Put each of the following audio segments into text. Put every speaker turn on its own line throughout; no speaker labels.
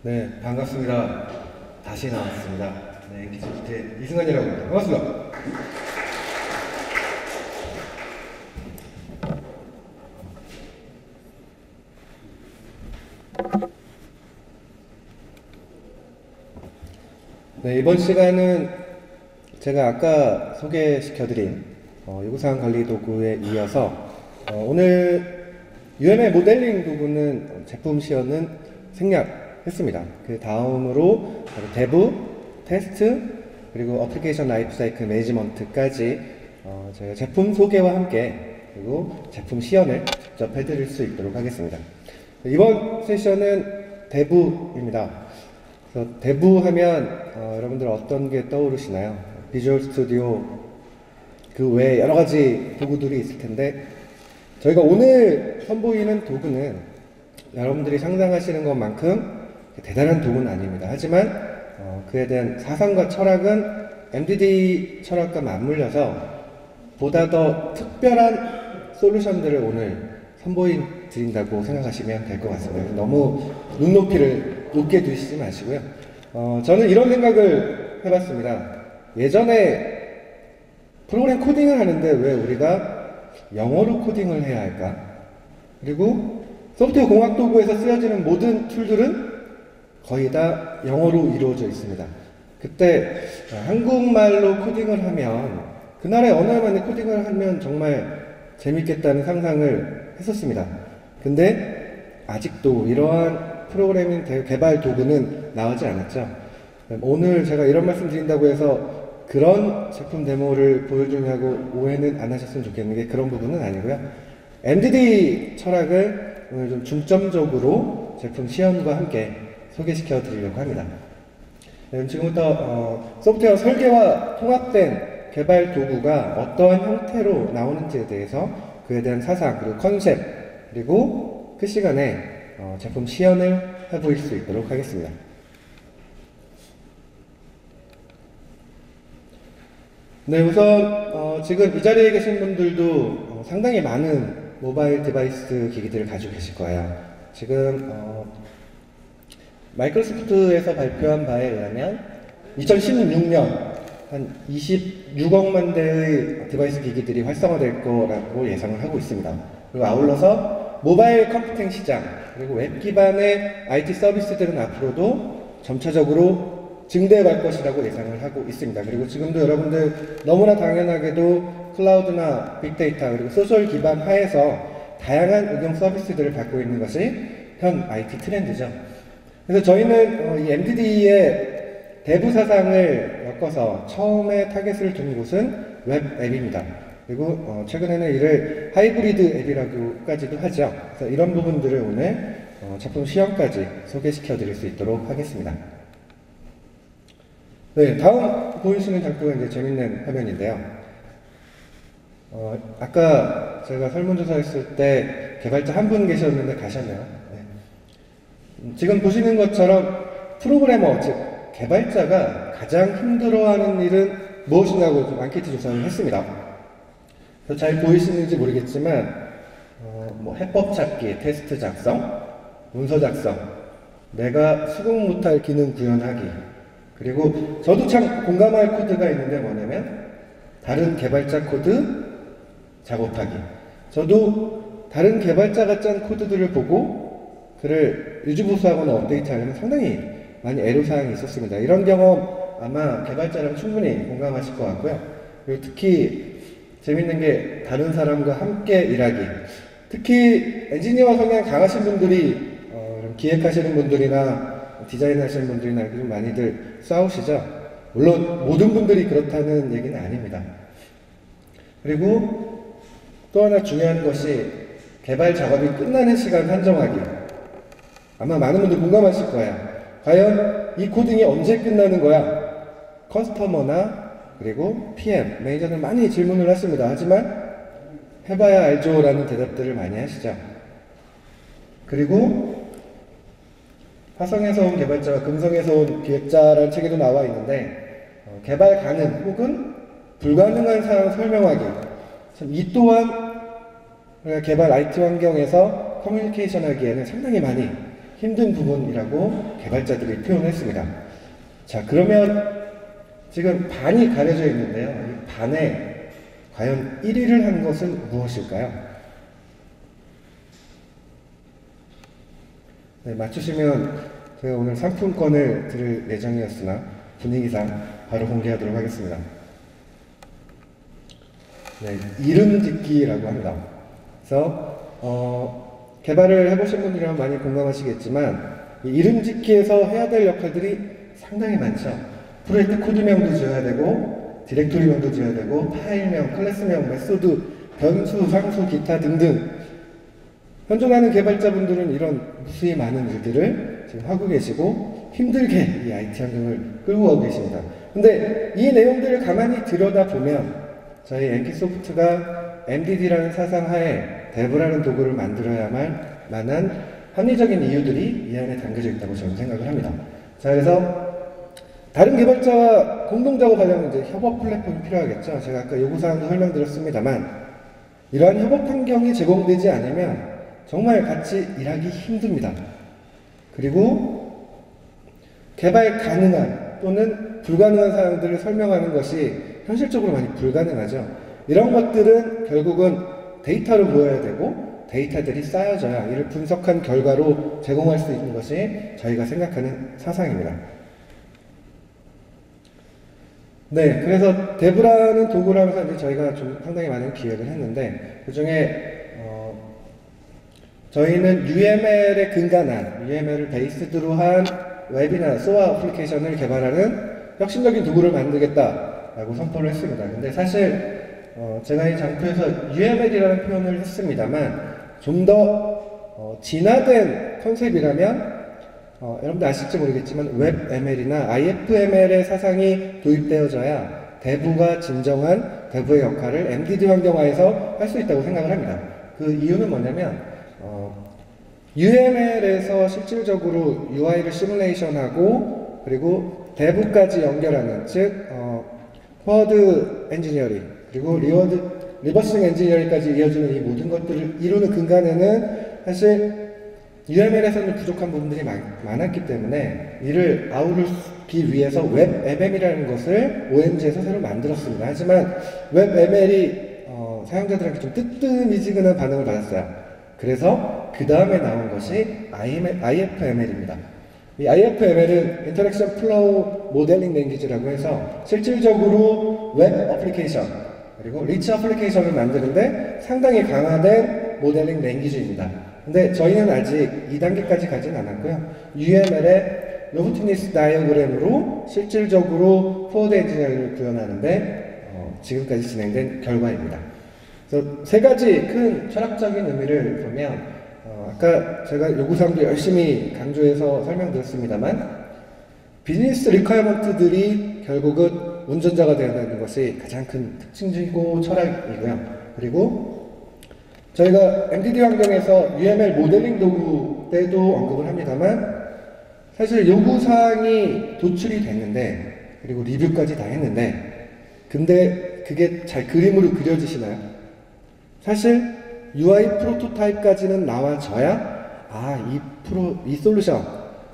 네, 반갑습니다. 다시 나왔습니다. 네, 기술주택 이승환이라고 합니다. 반갑습니다. 네, 이번 시간은 제가 아까 소개시켜드린 요구사항 관리 도구에 이어서 오늘 UML 모델링 도구는 제품 시연은 생략했습니다. 그 다음으로 대부, 테스트, 그리고 어플리케이션 라이프 사이클 매니지먼트까지 저희 제품 소개와 함께 그리고 제품 시연을 직접 해드릴 수 있도록 하겠습니다. 이번 세션은 대부입니다. 그래서 대부 하면 여러분들 어떤 게 떠오르시나요? 비주얼 스튜디오 그 외에 여러 가지 도구들이 있을 텐데 저희가 오늘 선보이는 도구는 여러분들이 상상하시는 것만큼 대단한 도구는 아닙니다. 하지만 그에 대한 사상과 철학은 MDD 철학과 맞물려서 보다 더 특별한 솔루션들을 오늘 선보이 드린다고 생각하시면 될 것 같습니다. 너무 눈높이를 높게 두시지 마시고요. 저는 이런 생각을 해봤습니다. 예전에 프로그램 코딩을 하는데 왜 우리가 영어로 코딩을 해야 할까? 그리고 소프트웨어 공학 도구에서 쓰여지는 모든 툴들은 거의 다 영어로 이루어져 있습니다. 그때 한국말로 코딩을 하면 그 나라의 언어만의 코딩을 하면 정말 재밌겠다는 상상을 했었습니다. 근데 아직도 이러한 프로그래밍 개발 도구는 나오지 않았죠. 오늘 제가 이런 말씀 드린다고 해서 그런 제품 데모를 보여주냐고 오해는 안 하셨으면 좋겠는 게 그런 부분은 아니고요. MDD 철학을 오늘 좀 중점적으로 제품 시연과 함께 소개시켜 드리려고 합니다. 지금부터 소프트웨어 설계와 통합된 개발 도구가 어떠한 형태로 나오는지에 대해서 그에 대한 사상, 그리고 컨셉, 그리고 그 시간에 제품 시연을 해보일 수 있도록 하겠습니다. 네, 우선 지금 이 자리에 계신 분들도 상당히 많은 모바일 디바이스 기기들을 가지고 계실 거예요. 지금 마이크로소프트에서 발표한 바에 의하면 2016년 한 26억만 대의 디바이스 기기들이 활성화될 거라고 예상을 하고 있습니다. 그리고 아울러서 모바일 컴퓨팅 시장, 그리고 웹 기반의 IT 서비스들은 앞으로도 점차적으로 증대할 것이라고 예상을 하고 있습니다. 그리고 지금도 여러분들 너무나 당연하게도 클라우드나 빅데이터 그리고 소셜 기반 하에서 다양한 응용 서비스들을 받고 있는 것이 현 IT 트렌드죠. 그래서 저희는 이 MDD의 대부 사상을 엮어서 처음에 타겟을 둔 곳은 웹 앱입니다. 그리고 최근에는 이를 하이브리드 앱이라고까지도 하죠. 그래서 이런 부분들을 오늘 제품 시연까지 소개시켜 드릴 수 있도록 하겠습니다. 네, 다음 보이시는 장표가 이제 재밌는 화면인데요. 아까 제가 설문조사 했을 때 개발자 한 분 계셨는데 가셨네요. 네. 지금 보시는 것처럼 프로그래머, 즉 개발자가 가장 힘들어하는 일은 무엇이냐고 좀 앙케이트 조사를 했습니다. 그래서 잘 보이시는지 모르겠지만 뭐 해법 찾기, 테스트 작성, 문서 작성, 내가 수긍 못할 기능 구현하기, 그리고 저도 참 공감할 코드가 있는데 뭐냐면 다른 개발자 코드 작업하기. 저도 다른 개발자가 짠 코드들을 보고 그를 유지보수하거나 업데이트하려면 상당히 많이 애로사항이 있었습니다. 이런 경험 아마 개발자랑 충분히 공감하실 것 같고요. 그리고 특히 재밌는 게 다른 사람과 함께 일하기. 특히 엔지니어 성향 강하신 분들이 기획하시는 분들이나 디자인 하시는 분들이나 이렇게 좀 많이들 싸우시죠. 물론 모든 분들이 그렇다는 얘기는 아닙니다. 그리고 또 하나 중요한 것이 개발 작업이 끝나는 시간 산정하기. 아마 많은 분들 공감하실 거예요. 과연 이 코딩이 언제 끝나는 거야? 커스터머나 그리고 PM, 매니저는 많이 질문을 하십니다. 하지만 해봐야 알죠 라는 대답들을 많이 하시죠. 그리고 화성에서 온 개발자와 금성에서 온 기획자라는 책에도 나와 있는데 개발 가능 혹은 불가능한 사항 설명하기. 참 이 또한 개발 IT 환경에서 커뮤니케이션 하기에는 상당히 많이 힘든 부분이라고 개발자들이 표현했습니다. 자, 그러면 지금 반이 가려져 있는데요. 이 반에 과연 1위를 한 것은 무엇일까요? 네, 맞추시면 제가 오늘 상품권을 드릴 예정이었으나 분위기상 바로 공개하도록 하겠습니다. 네, 이름 짓기라고 합니다. 그래서 개발을 해보신 분들이라면 많이 공감하시겠지만 이 이름 짓기에서 해야 될 역할들이 상당히 많죠. 프로젝트 코드명도 지어야 되고 디렉토리명도 지어야 되고 파일명, 클래스명, 메소드, 변수, 상수, 기타 등등. 현존하는 개발자분들은 이런 무수히 많은 일들을 지금 하고 계시고 힘들게 이 IT 환경을 끌고 가고 계십니다. 근데 이 내용들을 가만히 들여다보면 저희 NC소프트가 MDD라는 사상 하에 데브라는 도구를 만들어야 만한 합리적인 이유들이 이 안에 담겨져 있다고 저는 생각을 합니다. 자, 그래서 다른 개발자와 공동 작업하려면 이제 협업 플랫폼이 필요하겠죠. 제가 아까 요구사항도 설명드렸습니다만 이러한 협업 환경이 제공되지 않으면 정말 같이 일하기 힘듭니다. 그리고 개발 가능한 또는 불가능한 사항들을 설명하는 것이 현실적으로 많이 불가능하죠. 이런 것들은 결국은 데이터로 보여야 되고 데이터들이 쌓여져야 이를 분석한 결과로 제공할 수 있는 것이 저희가 생각하는 사상입니다. 네, 그래서 데브라는 도구를 하면서 이제 저희가 좀 상당히 많은 기획을 했는데 그 중에 저희는 UML에 근간한 UML을 베이스로 한 웹이나 SOA 어플리케이션을 개발하는 혁신적인 도구를 만들겠다라고 선포를 했습니다. 근데 사실 제가 이 장표에서 UML이라는 표현을 했습니다만 좀 더 진화된 컨셉이라면 여러분들 아실지 모르겠지만 웹ML이나 IFML의 사상이 도입되어져야 대부가 진정한 대부의 역할을 MDD 환경화에서 할 수 있다고 생각을 합니다. 그 이유는 뭐냐면 UML에서 실질적으로 UI를 시뮬레이션하고 그리고 대부까지 연결하는 즉 포워드 엔지니어링 그리고 리버싱 엔지니어링까지 이어지는 이 모든 것들을 이루는 근간에는 사실 UML에서는 부족한 부분들이 많았기 때문에 이를 아우르기 위해서 웹ML이라는 것을 OMG에서 새로 만들었습니다. 하지만 웹ML이 사용자들한테 좀 뜨뜻미지근한 반응을 받았어요. 그래서 그 다음에 나온 것이 IFML입니다. 이 IFML은 인터랙션 플로우 모델링 랭귀지라고 해서 실질적으로 웹 어플리케이션 그리고 리치 어플리케이션을 만드는데 상당히 강화된 모델링 랭귀지입니다. 근데 저희는 아직 2단계까지 가진 않았고요. UML의 로보틱니스 다이어그램으로 실질적으로 포워드 엔지니어링을 구현하는데 지금까지 진행된 결과입니다. 그래서 세 가지 큰 철학적인 의미를 보면 아까 제가 요구사항도 열심히 강조해서 설명드렸습니다만 비즈니스 리퀘어먼트들이 결국은 운전자가 되어야 되는 것이 가장 큰 특징이고 철학이고요. 그리고 저희가 MDD 환경에서 UML 모델링 도구 때도 언급을 합니다만 사실 요구사항이 도출이 됐는데 그리고 리뷰까지 다 했는데 근데 그게 잘 그림으로 그려지시나요? 사실 UI 프로토타입까지는 나와져야 이 솔루션,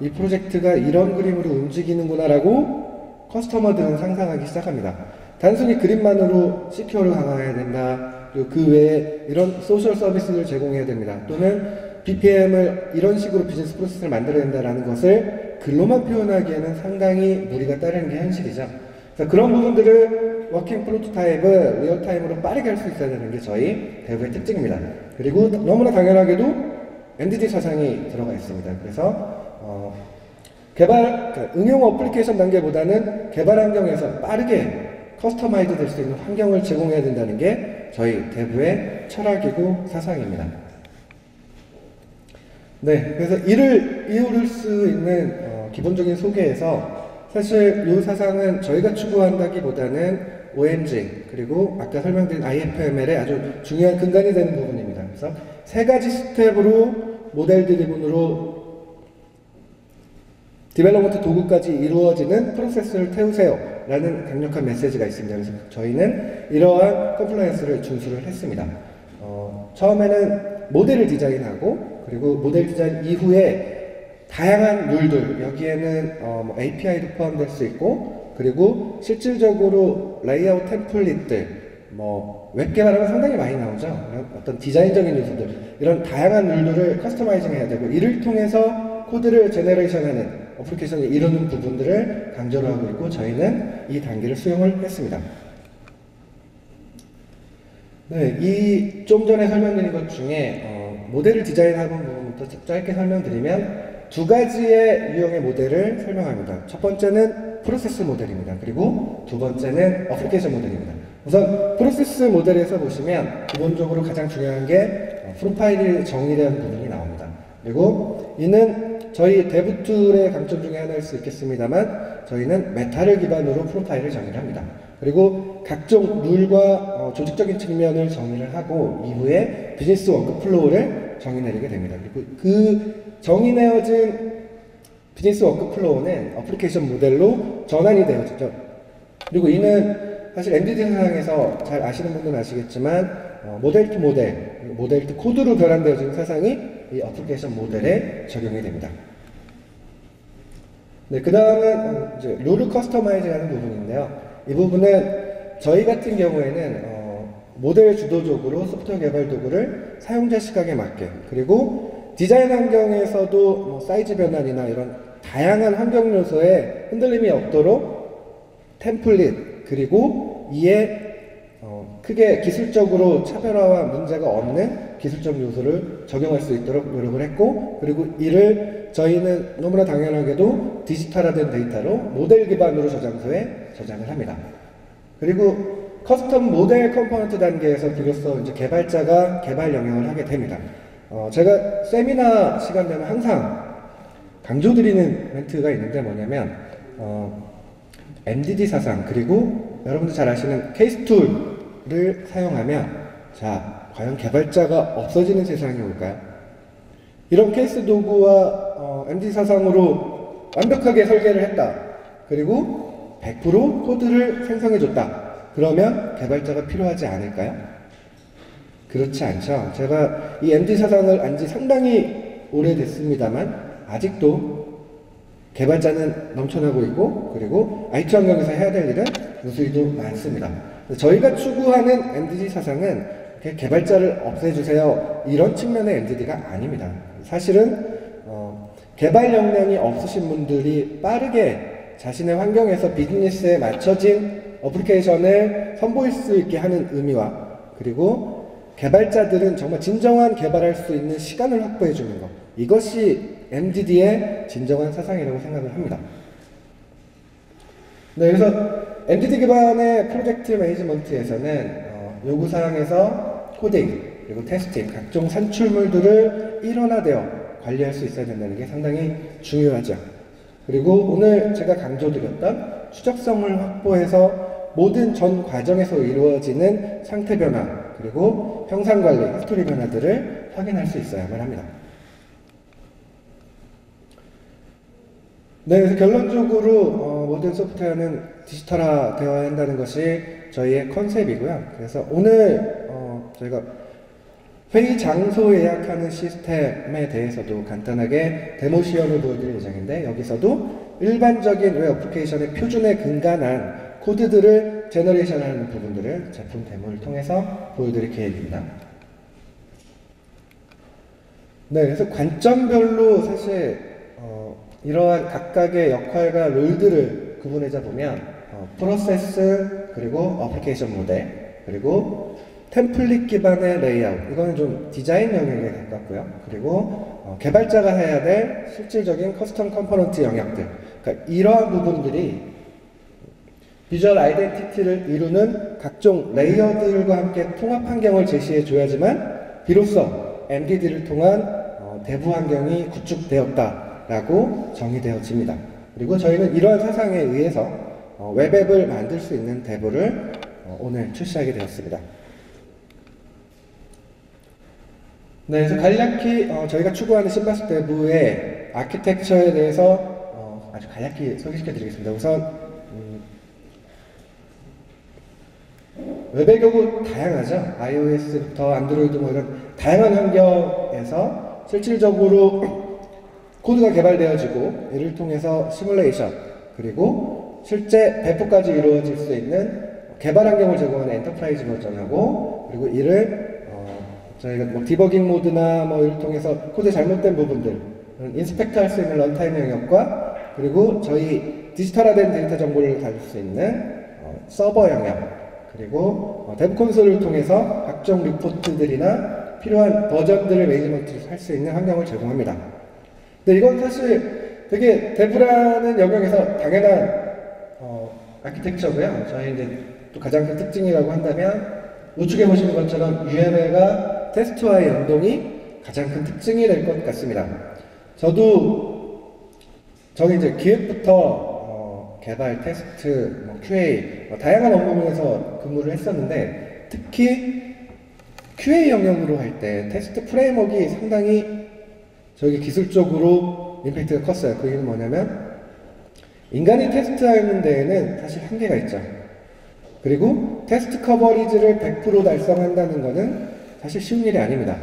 이 프로젝트가 이런 그림으로 움직이는구나 라고 커스터머들은 상상하기 시작합니다. 단순히 그림만으로 시큐어를 강화해야 된다. 그리고 그 외에 이런 소셜 서비스를 제공해야 됩니다. 또는 BPM을 이런 식으로 비즈니스 프로세스를 만들어야 된다는 것을 글로만 표현하기에는 상당히 무리가 따르는 게 현실이죠. 그래서 그런 부분들을 워킹 프로토타입을 리얼타임으로 빠르게 할 수 있어야 되는 게 저희 대부의 특징입니다. 그리고 너무나 당연하게도 MDD 사상이 들어가 있습니다. 그래서 그러니까 응용 어플리케이션 단계보다는 개발 환경에서 빠르게 커스터마이즈 될 수 있는 환경을 제공해야 된다는 게 저희 대부의 철학이고 사상입니다. 네, 그래서 이를 이룰 수 있는 기본적인 소개에서 사실 이 사상은 저희가 추구한다기보다는 OMG 그리고 아까 설명드린 IFML의 아주 중요한 근간이 되는 부분입니다. 그래서 세 가지 스텝으로 모델 드리븐으로 디벨로먼트 도구까지 이루어지는 프로세스를 태우세요 라는 강력한 메시지가 있습니다. 그래서 저희는 이러한 컴플라이언스를 준수를 했습니다. 처음에는 모델을 디자인하고 그리고 모델 디자인 이후에 다양한 룰들, 여기에는 뭐 API도 포함될 수 있고, 그리고 실질적으로 레이아웃 템플릿들, 뭐 웹 개발하면 상당히 많이 나오죠. 어떤 디자인적인 요소들, 이런 다양한 룰들을 커스터마이징 해야 되고, 이를 통해서 코드를 제너레이션하는 어플리케이션이 이루는 부분들을 강조를 하고 있고, 저희는 이 단계를 수용을 했습니다. 네, 이 좀 전에 설명드린 것 중에 모델을 디자인하는 부분부터 짧게 설명드리면 두 가지의 유형의 모델을 설명합니다. 첫 번째는 프로세스 모델입니다. 그리고 두 번째는 어플리케이션 모델입니다. 우선 프로세스 모델에서 보시면 기본적으로 가장 중요한 게 프로파일이 정의되는 부분이 나옵니다. 그리고 이는 저희 데브 툴의 강점 중에 하나일 수 있겠습니다만 저희는 메타를 기반으로 프로파일을 정의를 합니다. 그리고 각종 룰과 조직적인 측면을 정의를 하고 이후에 비즈니스 워크플로우를 정의 내리게 됩니다. 그리고 그 정의 내어진 비즈니스 워크플로우는 어플리케이션 모델로 전환이 되어지죠. 그리고 이는 사실 MDD 사상에서 잘 아시는 분들은 아시겠지만 모델 투 모델, 모델 투 코드로 변환되어진 사상이 이 어플리케이션 모델에 적용이 됩니다. 네, 그 다음은 이제 룰을 커스터마이즈하는 부분인데요. 이 부분은 저희 같은 경우에는 모델 주도적으로 소프트웨어 개발 도구를 사용자 시각에 맞게, 그리고 디자인 환경에서도 뭐 사이즈 변환이나 이런 다양한 환경 요소에 흔들림이 없도록 템플릿, 그리고 이에 크게 기술적으로 차별화와 문제가 없는 기술적 요소를 적용할 수 있도록 노력을 했고, 그리고 이를 저희는 너무나 당연하게도 디지털화된 데이터로 모델 기반으로 저장소에 저장을 합니다. 그리고 커스텀 모델 컴포넌트 단계에서 비로소 이제 개발자가 개발 영역을 하게 됩니다. 제가 세미나 시간 되면 항상 강조드리는 멘트가 있는데 뭐냐면 MDD 사상, 그리고 여러분들 잘 아시는 케이스 툴을 사용하면 자, 과연 개발자가 없어지는 세상이 올까요? 이런 케이스 도구와 MDD 사상으로 완벽하게 설계를 했다. 그리고 100% 코드를 생성해줬다. 그러면 개발자가 필요하지 않을까요? 그렇지 않죠. 제가 이 MDD 사상을 안 지 상당히 오래됐습니다만 아직도 개발자는 넘쳐나고 있고, 그리고 IT 환경에서 해야 될 일은 무수히도 많습니다. 저희가 추구하는 MDD 사상은 개발자를 없애주세요 이런 측면의 MDD가 아닙니다. 사실은 개발 역량이 없으신 분들이 빠르게 자신의 환경에서 비즈니스에 맞춰진 어플리케이션을 선보일 수 있게 하는 의미와, 그리고 개발자들은 정말 진정한 개발할 수 있는 시간을 확보해 주는 것, 이것이 MDD의 진정한 사상이라고 생각을 합니다. 네, 그래서 MDD 기반의 프로젝트 매니지먼트에서는 요구사항에서 코딩, 그리고 테스팅, 각종 산출물들을 일원화되어 관리할 수 있어야 된다는 게 상당히 중요하죠. 그리고 오늘 제가 강조드렸던 추적성을 확보해서 모든 전 과정에서 이루어지는 상태 변화, 그리고 형상 관리, 히스토리 변화들을 확인할 수 있어야만 합니다. 네, 그래서 결론적으로 모든 소프트웨어는 디지털화 되어야 한다는 것이 저희의 컨셉이고요. 그래서 오늘 저희가 회의 장소 예약하는 시스템에 대해서도 간단하게 데모 시연을 보여드릴 예정인데, 여기서도 일반적인 웹 어플리케이션의 표준에 근간한 코드들을 제너레이션하는 부분들을 제품 데모를 통해서 보여드릴 계획입니다. 네, 그래서 관점별로 사실 이러한 각각의 역할과 롤들을 구분해자 보면 프로세스, 그리고 어플리케이션 모델, 그리고 템플릿 기반의 레이아웃, 이거는 좀 디자인 영역에 가깝고요. 그리고 개발자가 해야 될 실질적인 커스텀 컴포넌트 영역들, 그러니까 이러한 부분들이 비주얼 아이덴티티를 이루는 각종 레이어들과 함께 통합 환경을 제시해 줘야지만 비로소 MDD를 통한 대부 환경이 구축되었다라고 정의되어집니다. 그리고 저희는 이러한 사상에 의해서 웹앱을 만들 수 있는 데모를 오늘 출시하게 되었습니다. 네, 그래서 간략히 저희가 추구하는 심바스 데브의 아키텍처에 대해서 아주 간략히 소개시켜 드리겠습니다. 우선 웹의 경우 다양하죠. iOS부터 안드로이드 뭐 이런 다양한 환경에서 실질적으로 코드가 개발되어지고 이를 통해서 시뮬레이션 그리고 실제 배포까지 이루어질 수 있는 개발 환경을 제공하는 엔터프라이즈 버전하고 그리고 이를 저희가 뭐 디버깅 모드나 뭐 이를 통해서 코드 잘못된 부분들 인스펙트 할 수 있는 런타임 영역과 그리고 저희 디지털화된 데이터 정보를 다룰 수 있는 서버 영역 그리고 데브 콘솔을 통해서 각종 리포트들이나 필요한 버전들을 매니지먼트 할 수 있는 환경을 제공합니다. 근데 이건 사실 되게 데브라는 영역에서 당연한 아키텍처고요. 저희 이제 또 가장 큰 특징이라고 한다면 우측에 보시는 것처럼 UML과 테스트와의 연동이 가장 큰 특징이 될 것 같습니다. 저희 이제 기획부터 개발, 테스트, QA 다양한 업무에서 근무를 했었는데 특히 QA 영역으로 할 때 테스트 프레임워크가 상당히 저희 기술적으로 임팩트가 컸어요. 그 이유는 뭐냐면 인간이 테스트하는 데에는 사실 한계가 있죠. 그리고 테스트 커버리지를 100% 달성한다는 것은 사실 쉬운 일이 아닙니다.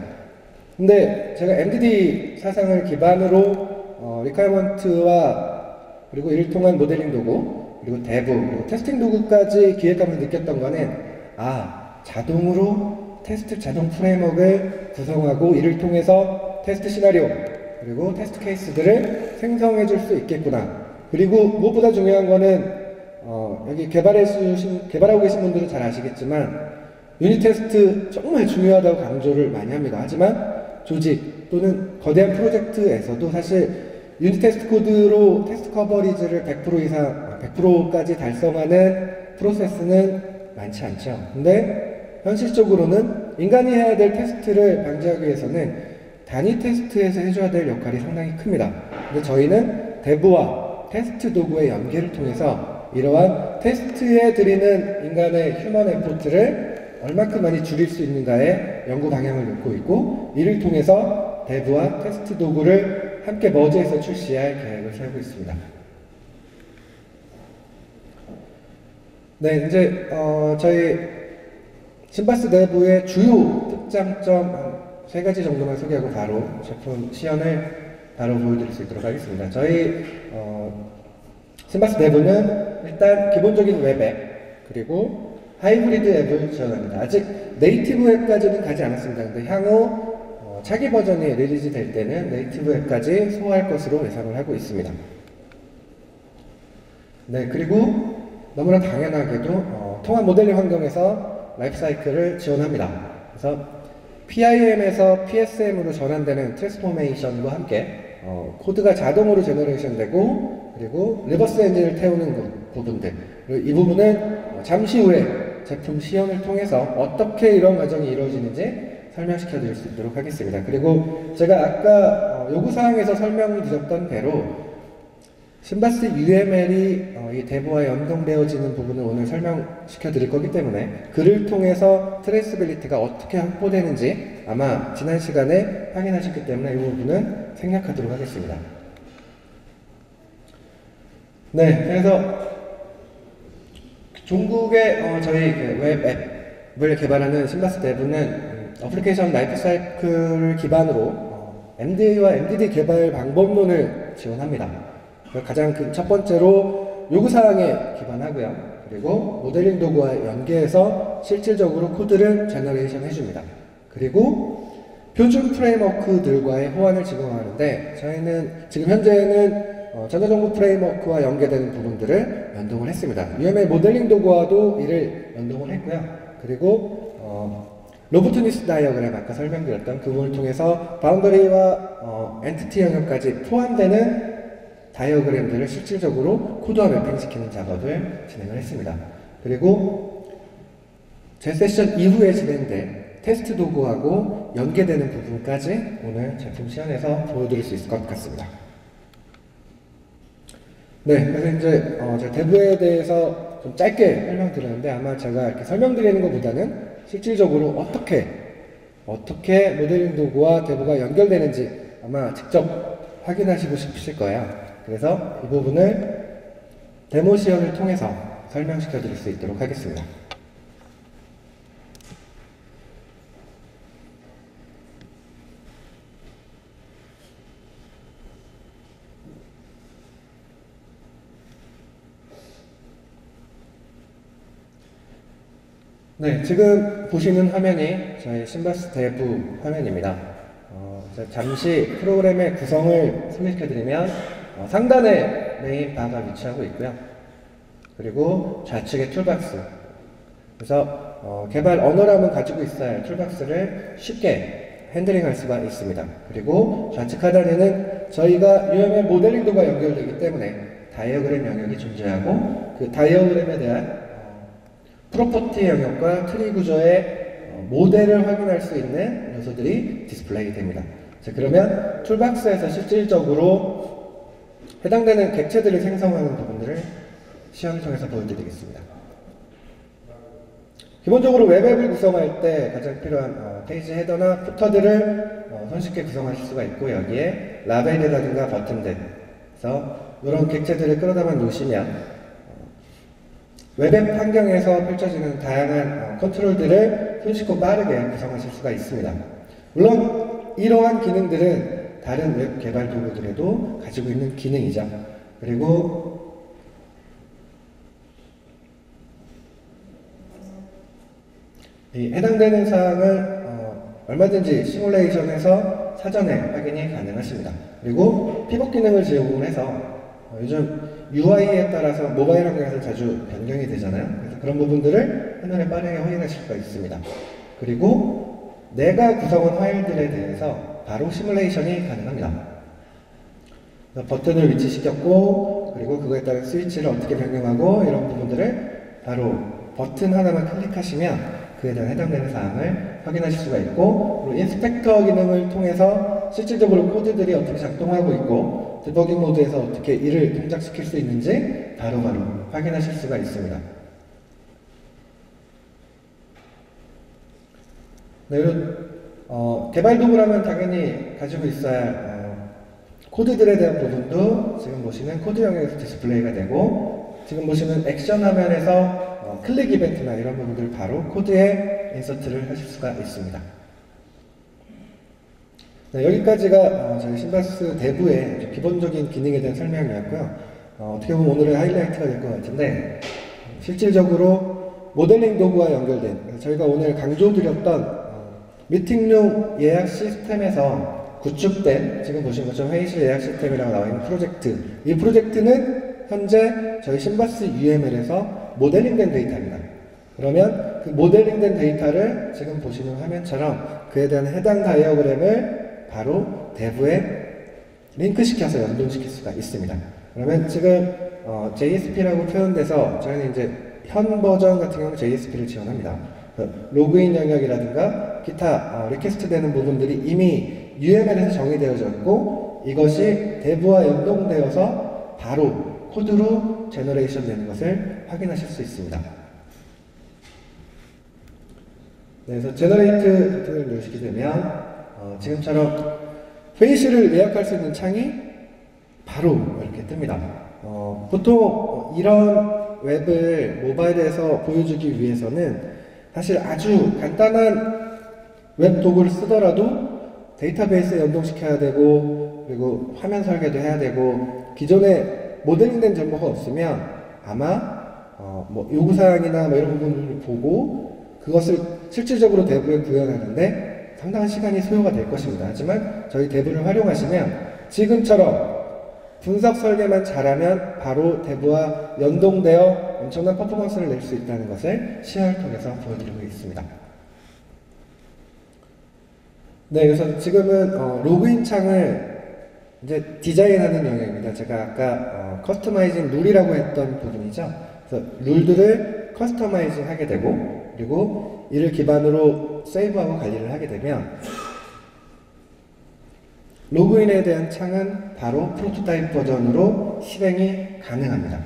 근데 제가 MDD 사상을 기반으로 리퀘어먼트와 그리고 이를 통한 모델링 도구 그리고 데브 그리고 테스팅 도구까지 기획하면서 느꼈던 거는 자동으로 테스트 자동 프레임워크를 구성하고 이를 통해서 테스트 시나리오 그리고 테스트 케이스들을 생성해 줄 수 있겠구나. 그리고 무엇보다 중요한 거는 여기 개발하고 계신 분들은 잘 아시겠지만 유닛 테스트 정말 중요하다고 강조를 많이 합니다. 하지만 조직 또는 거대한 프로젝트에서도 사실 유닛 테스트 코드로 테스트 커버리지를 100% 이상, 100%까지 달성하는 프로세스는 많지 않죠. 근데 현실적으로는 인간이 해야 될 테스트를 방지하기 위해서는 단위 테스트에서 해줘야 될 역할이 상당히 큽니다. 근데 저희는 데브와 테스트 도구의 연계를 통해서 이러한 테스트에 드리는 인간의 휴먼 에포트를 얼마큼 많이 줄일 수 있는가에 연구 방향을 놓고 있고 이를 통해서 데브와 테스트 도구를 함께 머지해서 출시할 계획을 세우고 있습니다. 네, 이제 저희 신바스 데브의 주요 특장점 3가지 정도만 소개하고 바로 제품 시연을 바로 보여드릴 수 있도록 하겠습니다. 저희 신바스 데브는 일단 기본적인 웹 앱 그리고 하이브리드 앱을 지원합니다. 아직 네이티브 앱까지는 가지 않았습니다. 근데 향후 차기 버전이 리리즈 될 때는 네이티브 앱까지 소화할 것으로 예상을 하고 있습니다. 네, 그리고 너무나 당연하게도 통합 모델링 환경에서 라이프 사이클을 지원합니다. 그래서 PIM에서 PSM으로 전환되는 트랜스포메이션과 함께 코드가 자동으로 제너레이션 되고 그리고 리버스 엔진을 태우는 부분들 그리고 이 부분은 잠시 후에 제품 시연을 통해서 어떻게 이런 과정이 이루어지는지 설명시켜 드릴 수 있도록 하겠습니다. 그리고 제가 아까 요구사항에서 설명드렸던 대로 신바스 UML이 이 데브와 연동되어지는 부분을 오늘 설명시켜 드릴 거기 때문에 그를 통해서 트레이스빌리티가 어떻게 확보되는지 아마 지난 시간에 확인하셨기 때문에 이 부분은 생략하도록 하겠습니다. 네, 그래서 종국의 저희 웹 앱을 개발하는 신바스 데브는 어플리케이션 라이프 사이클을 기반으로 MDA와 MDD 개발 방법론을 지원합니다. 가장 첫 번째로 요구사항에 기반하고요. 그리고 모델링 도구와 연계해서 실질적으로 코드를 제너레이션 해줍니다. 그리고 표준 프레임워크들과의 호환을 제공하는데 저희는 지금 현재는 전자정보 프레임워크와 연계되는 부분들을 연동을 했습니다. UML 모델링 도구와도 이를 연동을 했고요. 그리고 로보트니스 다이어그램 아까 설명드렸던 그 부분을 통해서 바운더리와 엔티티 영역까지 포함되는 다이어그램들을 실질적으로 코드화 매핑시키는 작업을 진행을 했습니다. 그리고 제 세션 이후에 진행된 테스트 도구하고 연계되는 부분까지 오늘 제품 시연에서 보여드릴 수 있을 것 같습니다. 네, 그래서 이제 제가 데브에 대해서 좀 짧게 설명드렸는데 아마 제가 이렇게 설명드리는 것보다는 실질적으로 어떻게 모델링 도구와 데브가 연결되는지 아마 직접 확인하시고 싶으실 거예요. 그래서 이 부분을 데모 시연을 통해서 설명시켜 드릴 수 있도록 하겠습니다. 네, 지금 보시는 화면이 저희 신바스 대부 화면입니다. 잠시 프로그램의 구성을 소개시켜드리면 상단에 메인 바가 위치하고 있고요. 그리고 좌측에 툴박스. 그래서 개발 언어라면 가지고 있어야 할 툴박스를 쉽게 핸들링할 수가 있습니다. 그리고 좌측 하단에는 저희가 UML 모델링 도구가 연결되기 때문에 다이어그램 영역이 존재하고 그 다이어그램에 대한 프로퍼티 영역과 트리 구조의 모델을 확인할 수 있는 요소들이 디스플레이 됩니다. 자, 그러면 툴박스에서 실질적으로 해당되는 객체들을 생성하는 부분들을 시험을 통해서 보여드리겠습니다. 기본적으로 웹앱을 구성할 때 가장 필요한 페이지 헤더나 푸터들을 손쉽게 구성하실 수가 있고, 여기에 라벨이라든가 버튼들, 그래서 이런 객체들을 끌어담아 놓으시면 웹앱 환경에서 펼쳐지는 다양한 컨트롤들을 손쉽고 빠르게 구성하실 수가 있습니다. 물론 이러한 기능들은 다른 웹 개발 도구들에도 가지고 있는 기능이죠. 그리고 이 해당되는 사항을 얼마든지 시뮬레이션에서 사전에 확인이 가능하십니다. 그리고 피벗 기능을 제공을 해서 요즘 UI에 따라서 모바일 환경에서 자주 변경이 되잖아요. 그래서 그런 부분들을 한눈에 빠르게 확인하실 수가 있습니다. 그리고 내가 구성한 파일들에 대해서 바로 시뮬레이션이 가능합니다. 버튼을 위치시켰고, 그리고 그거에 따른 스위치를 어떻게 변경하고, 이런 부분들을 바로 버튼 하나만 클릭하시면 그에 대한 해당되는 사항을 확인하실 수가 있고, 그리고 인스펙터 기능을 통해서 실질적으로 코드들이 어떻게 작동하고 있고, 디버깅 모드에서 어떻게 이를 동작시킬 수 있는지 바로바로 확인하실 수가 있습니다. 네, 개발 도구라면 당연히 가지고 있어야 할 코드들에 대한 부분도 지금 보시는 코드 영역에서 디스플레이가 되고, 지금 보시는 액션 화면에서 클릭 이벤트나 이런 부분들 바로 코드에 인서트를 하실 수가 있습니다. 네, 여기까지가 저희 신바스 대부의 기본적인 기능에 대한 설명이었고요. 어떻게 보면 오늘의 하이라이트가 될 것 같은데, 실질적으로 모델링 도구와 연결된 저희가 오늘 강조드렸던 미팅룸 예약 시스템에서 구축된, 지금 보시는 것처럼 회의실 예약 시스템이라고 나와 있는 프로젝트, 이 프로젝트는 현재 저희 신바스 UML에서 모델링된 데이터입니다. 그러면 그 모델링된 데이터를 지금 보시는 화면처럼 그에 대한 해당 다이어그램을 바로 대부에 링크시켜서 연동시킬 수가 있습니다. 그러면 지금 JSP라고 표현돼서 저희는 이제 현 버전 같은 경우는 JSP를 지원합니다. 로그인 영역이라든가 기타 리퀘스트 되는 부분들이 이미 UML에서 정의되어져 있고, 이것이 대부와 연동되어서 바로 코드로 제너레이션 되는 것을 확인하실 수 있습니다. 네, 그래서 제너레이트를 누르시게 되면 지금처럼 회의실을 예약할 수 있는 창이 바로 이렇게 뜹니다. 보통 이런 웹을 모바일에서 보여주기 위해서는 사실 아주 간단한 웹 도구를 쓰더라도 데이터베이스에 연동시켜야 되고, 그리고 화면 설계도 해야 되고, 기존에 모델링된 정보가 없으면 아마 뭐 요구사항이나 뭐 이런 부분을 보고 그것을 실질적으로 대부에 구현하는데 상당한 시간이 소요가 될 것입니다. 하지만 저희 대부를 활용하시면 지금처럼 분석 설계만 잘하면 바로 대부와 연동되어 엄청난 퍼포먼스를 낼 수 있다는 것을 시험을 통해서 보여드리고 있습니다. 네, 그래서 지금은 로그인 창을 이제 디자인하는 영역입니다. 제가 아까 커스터마이징 룰이라고 했던 부분이죠. 그래서 룰들을 커스터마이징 하게 되고, 그리고 이를 기반으로 세이브하고 관리를 하게 되면 로그인에 대한 창은 바로 프로토타입 버전으로 실행이 가능합니다.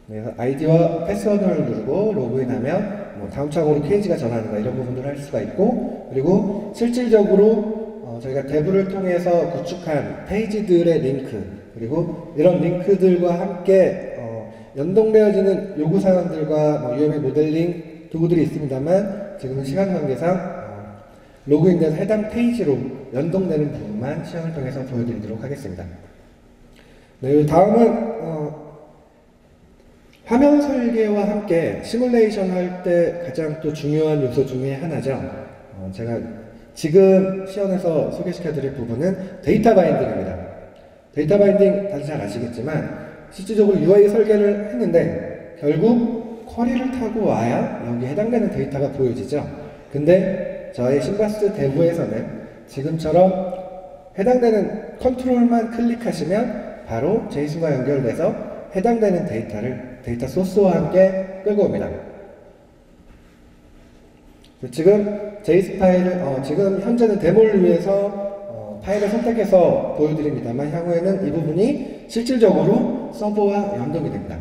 그래서 아이디와 패스워드를 누르고 로그인하면 뭐 다음 창으로 페이지가 전환하는가 이런 부분들을 할 수가 있고, 그리고 실질적으로 저희가 대부를 통해서 구축한 페이지들의 링크, 그리고 이런 링크들과 함께 연동되어지는 요구사항들과 UML 모델링 도구들이 있습니다만, 지금은 시간 관계상 로그인돼서 해당 페이지로 연동되는 부분만 시험을 통해서 보여드리도록 하겠습니다. 네, 다음은 화면 설계와 함께 시뮬레이션 할 때 가장 또 중요한 요소 중에 하나죠. 제가 지금 시연에서 소개시켜 드릴 부분은 데이터 바인딩입니다. 데이터 바인딩 다들 잘 아시겠지만 실질적으로 UI 설계를 했는데 결국 쿼리를 타고 와야 여기에 해당되는 데이터가 보여지죠. 근데 저의 심바스 대부에서는 지금처럼 해당되는 컨트롤만 클릭하시면 바로 제이슨과 연결돼서 해당되는 데이터 소스와 함께 끌고 옵니다. 지금 제이슨 파일을 지금 현재는 데모를 위해서 파일을 선택해서 보여드립니다만 향후에는 이 부분이 실질적으로 서버와 연동이 됩니다.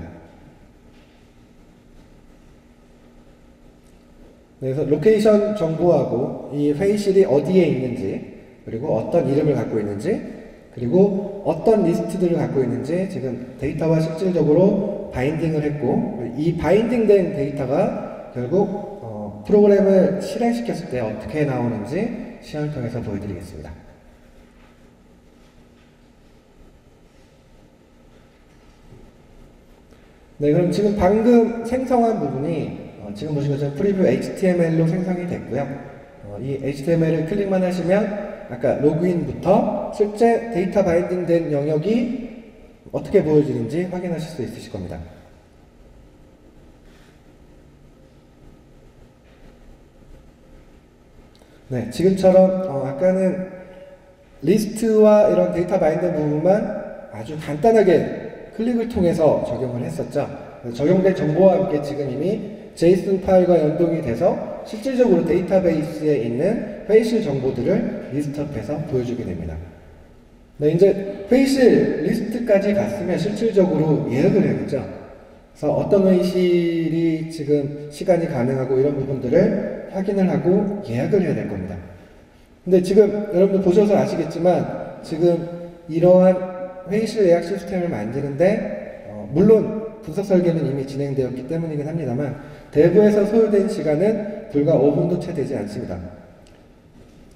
그래서 로케이션 정보하고 이 회의실이 어디에 있는지, 그리고 어떤 이름을 갖고 있는지, 그리고 어떤 리스트들을 갖고 있는지 지금 데이터와 실질적으로 바인딩을 했고, 이 바인딩된 데이터가 결국 프로그램을 실행시켰을 때 어떻게 나오는지 시연을 통해서 보여드리겠습니다. 네, 그럼 지금 방금 생성한 부분이 지금 보신 것처럼 프리뷰 HTML로 생성이 됐고요. 이 HTML을 클릭만 하시면 아까 로그인부터 실제 데이터 바인딩 된 영역이 어떻게 보여지는지 확인하실 수 있으실 겁니다. 네, 지금처럼 아까는 리스트와 이런 데이터 바인딩 부분만 아주 간단하게 클릭을 통해서 적용을 했었죠. 적용된 정보와 함께 지금 이미 제이슨 파일과 연동이 돼서 실질적으로 데이터베이스에 있는 회의실 정보들을 리스트업해서 보여주게 됩니다. 네, 이제 회의실 리스트까지 갔으면 실질적으로 예약을 해야겠죠. 그래서 어떤 회의실이 지금 시간이 가능하고 이런 부분들을 확인을 하고 예약을 해야 될 겁니다. 근데 지금 여러분들 보셔서 아시겠지만 지금 이러한 회의실 예약 시스템을 만드는데 물론 분석 설계는 이미 진행되었기 때문이긴 합니다만 대부에서 소요된 시간은 불과 5분도 채 되지 않습니다.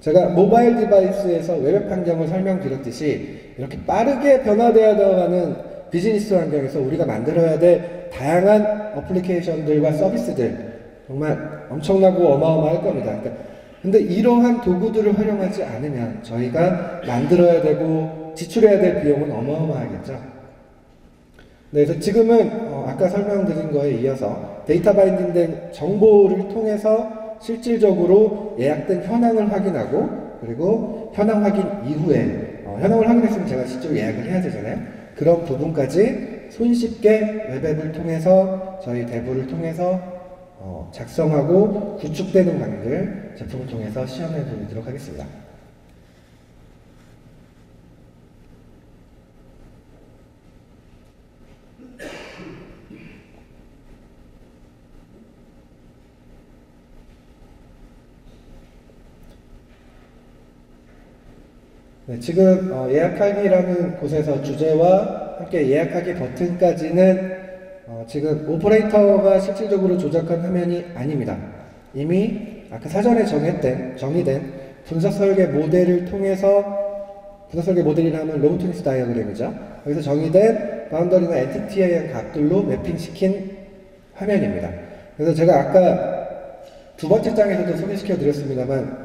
제가 모바일 디바이스에서 웹 환경을 설명드렸듯이 이렇게 빠르게 변화되어 가는 비즈니스 환경에서 우리가 만들어야 될 다양한 어플리케이션들과 서비스들 정말 엄청나고 어마어마할 겁니다. 근데 이러한 도구들을 활용하지 않으면 저희가 만들어야 되고 지출해야 될 비용은 어마어마하겠죠. 네, 그래서 지금은 아까 설명드린 거에 이어서 데이터 바인딩된 정보를 통해서 실질적으로 예약된 현황을 확인하고, 그리고 현황 확인 이후에 현황을 확인했으면 제가 실제로 예약을 해야 되잖아요. 그런 부분까지 손쉽게 웹앱을 통해서 저희 대부를 통해서 작성하고 구축되는 강의들 제품을 통해서 시연해 드리도록 하겠습니다. 네, 지금 예약하기라는 곳에서 주제와 함께 예약하기 버튼까지는 지금 오퍼레이터가 실질적으로 조작한 화면이 아닙니다. 이미 아까 사전에 정의된 분석 설계 모델을 통해서, 분석 설계 모델이라면 로보토닉스 다이어그램이죠. 여기서 정의된 바운더리나 엔티티에 의한 값들로 매핑시킨 화면입니다. 그래서 제가 아까 두 번째 장에서도 소개시켜 드렸습니다만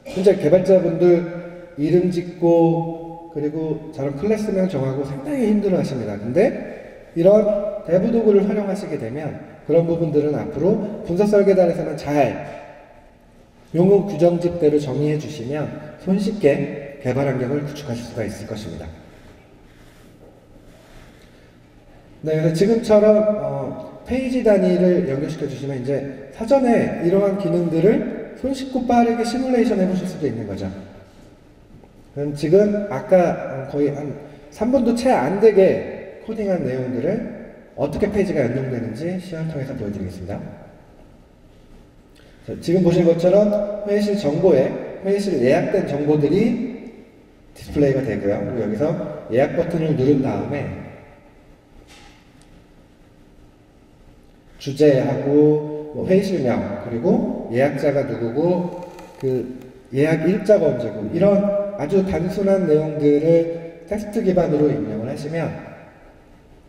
현재 개발자분들 이름 짓고 그리고 저런 클래스명 정하고 상당히 힘들어 하십니다. 근데 이런 대부 도구를 활용하시게 되면 그런 부분들은 앞으로 분석 설계단에서는 잘 용어 규정집대로 정의해 주시면 손쉽게 개발 환경을 구축하실 수가 있을 것입니다. 네, 그래서 지금처럼 페이지 단위를 연결시켜 주시면 이제 사전에 이러한 기능들을 손쉽고 빠르게 시뮬레이션 해 보실 수도 있는 거죠. 그럼 지금 아까 거의 한 3분도 채 안 되게 코딩한 내용들을 어떻게 페이지가 연동되는지 시연을 통해서 보여드리겠습니다. 자, 지금 보신 것처럼 회의실 정보에 회의실 예약된 정보들이 디스플레이가 되고요. 그리고 여기서 예약 버튼을 누른 다음에 주제하고 회의실명, 그리고 예약자가 누구고 그 예약 일자가 언제고, 이런 아주 단순한 내용들을 텍스트 기반으로 입력을 하시면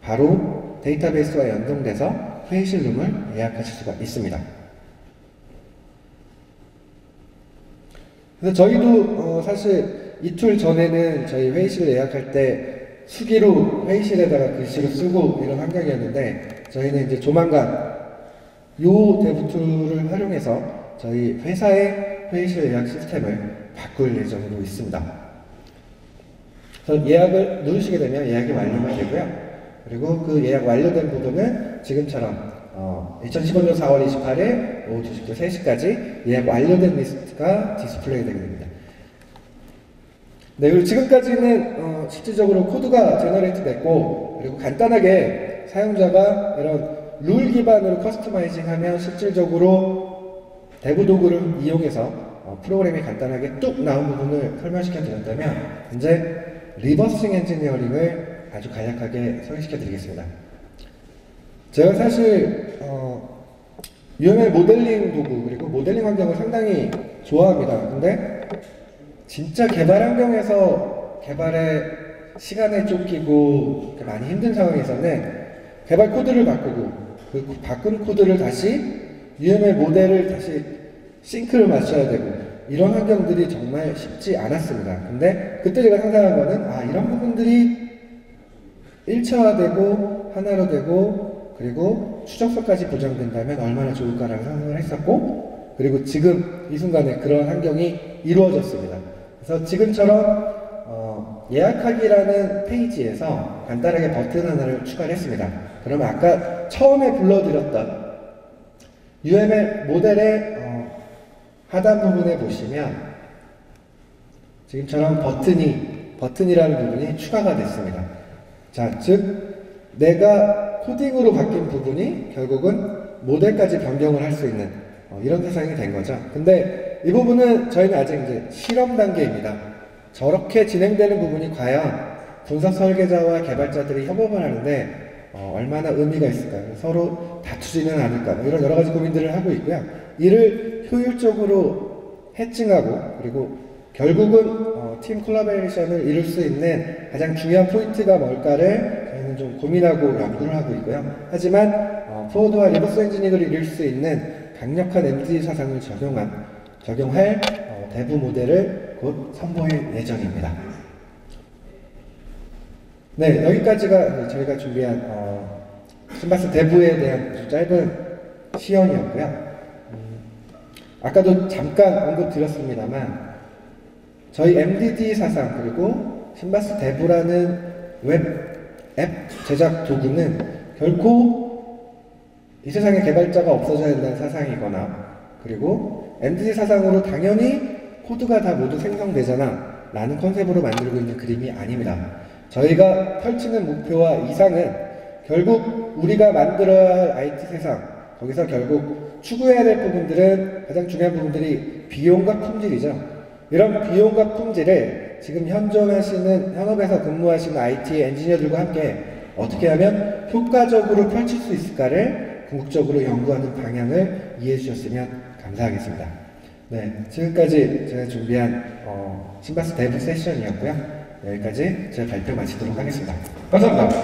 바로 데이터베이스와 연동돼서 회의실 룸을 예약하실 수가 있습니다. 그래서 저희도 사실 이틀 전에는 저희 회의실을 예약할 때 수기로 회의실에다가 글씨를 쓰고 이런 환경이었는데, 저희는 이제 조만간 요 데브 툴을 활용해서 저희 회사의 회의실 예약 시스템을 바꿀 예정으로 있습니다. 그래서 예약을 누르시게 되면 예약이 완료가 되고요. 그리고 그 예약 완료된 부분은 지금처럼 2015년 4월 28일 오후 2시부터 3시까지 예약 완료된 리스트가 디스플레이 되게 됩니다. 네, 그리고 지금까지는 실질적으로 코드가 제너레이트 됐고, 그리고 간단하게 사용자가 이런 룰 기반으로 커스터마이징 하면 실질적으로 데브 도구를 이용해서 프로그램이 간단하게 뚝 나온 부분을 설명시켜 드렸다면, 이제 리버싱 엔지니어링을 아주 간략하게 소개시켜 드리겠습니다. 제가 사실 UML 모델링 도구 그리고 모델링 환경을 상당히 좋아합니다. 근데 진짜 개발 환경에서 개발의 시간에 쫓기고 많이 힘든 상황에서는 개발 코드를 바꾸고 그 바꾼 코드를 다시 UML 모델을 다시 싱크를 맞춰야 되고 이런 환경들이 정말 쉽지 않았습니다. 근데 그때 제가 상상한 거는 이런 부분들이 1차화되고 하나로 되고 그리고 추적서까지 보장된다면 얼마나 좋을까라는 상상을 했었고, 그리고 지금 이 순간에 그런 환경이 이루어졌습니다. 그래서 지금처럼 예약하기라는 페이지에서 간단하게 버튼 하나를 추가를 했습니다. 그러면 아까 처음에 불러드렸던 UML 모델의 하단 부분에 보시면 지금처럼 버튼이라는 부분이 추가가 됐습니다. 자, 즉 내가 코딩으로 바뀐 부분이 결국은 모델까지 변경을 할 수 있는 이런 세상이 된 거죠. 근데 이 부분은 저희는 아직 이제 실험 단계입니다. 저렇게 진행되는 부분이 과연 분석 설계자와 개발자들이 협업을 하는데 얼마나 의미가 있을까요? 서로 다투지는 않을까? 이런 여러 가지 고민들을 하고 있고요. 이를 효율적으로 해칭하고 그리고 결국은 팀 콜라보레이션을 이룰 수 있는 가장 중요한 포인트가 뭘까를 저희는 좀 고민하고 연구를 하고 있고요. 하지만 포워드와 리버스 엔지니어링을 이룰 수 있는 강력한 MD 사상을 적용할 데브 모델을 곧 선보일 예정입니다. 네, 여기까지가 저희가 준비한 신바스 데브에 대한 짧은 시연이었고요. 아까도 잠깐 언급드렸습니다만 저희 MDD 사상 그리고 신바스 데브라는 웹 앱 제작 도구는 결코 이 세상에 개발자가 없어져야 된다는 사상이거나, 그리고 MDD 사상으로 당연히 코드가 다 모두 생성되잖아 라는 컨셉으로 만들고 있는 그림이 아닙니다. 저희가 펼치는 목표와 이상은 결국 우리가 만들어야 할 IT 세상, 거기서 결국 추구해야 될 부분들은 가장 중요한 부분들이 비용과 품질이죠. 이런 비용과 품질을 지금 현업에서 근무하시는 IT 엔지니어들과 함께 어떻게 하면 효과적으로 펼칠 수 있을까를 궁극적으로 연구하는 방향을 이해해 주셨으면 감사하겠습니다. 네, 지금까지 제가 준비한 신바스 데브 세션이었고요. 여기까지 제 발표 마치도록 하겠습니다. 감사합니다.